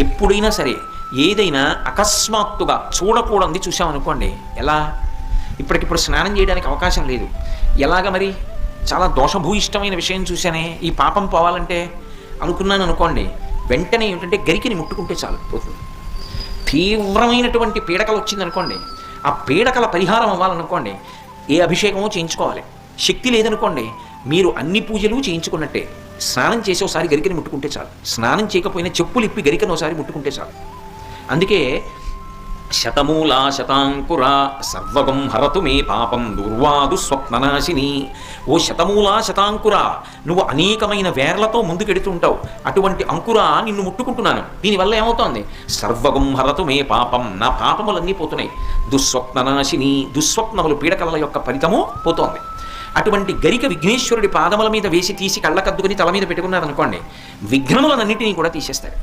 ఎప్పుడైనా సరే ఏదైనా అకస్మాత్తుగా చూడకూడదు చూసామనుకోండి, ఎలా ఇప్పటికిప్పుడు స్నానం చేయడానికి అవకాశం లేదు, ఎలాగ మరి చాలా దోషభూయిష్టమైన విషయం చూశానే, ఈ పాపం పోవాలంటే అనుకున్నాను అనుకోండి, వెంటనే ఏమిటంటే గరికిని ముట్టుకుంటే చాలు పోతుంది. తీవ్రమైనటువంటి పీడకలు వచ్చిందనుకోండి, ఆ పీడకల పరిహారం అవ్వాలనుకోండి ఏ అభిషేకమో చేయించుకోవాలి. శక్తి లేదనుకోండి మీరు అన్ని పూజలు చేయించుకున్నట్టే. స్నానం చేసి ఒకసారి గరికని ముట్టుకుంటే చాలు, స్నానం చేయకపోయినా చెప్పులు ఇప్పి గరికను ఒకసారి ముట్టుకుంటే చాలు. అందుకే శతమూలా శతాంకుర సర్వగం హరతు మే పాపం దుర్వాదు స్వప్ననాశిని. ఓ శతమూలా శతాంకుర, నువ్వు అనేకమైన వేర్లతో ముందుకెడుతుంటావు, అటువంటి అంకుర నిన్ను ముట్టుకుంటున్నాను. దీనివల్ల ఏమవుతోంది? సర్వగం హరతు మే పాపం, నా పాపములన్నీ పోతున్నాయి. దుస్వప్ననాశిని, దుస్వప్నములు పీడకల యొక్క ఫలితము పోతోంది. అటువంటి గరిక విఘ్నేశ్వరుడి పాదముల మీద వేసి తీసి కళ్ళకద్దుకుని తల మీద పెట్టుకున్నారనుకోండి, విఘ్నములన్నింటినీ కూడా తీసేస్తాడు.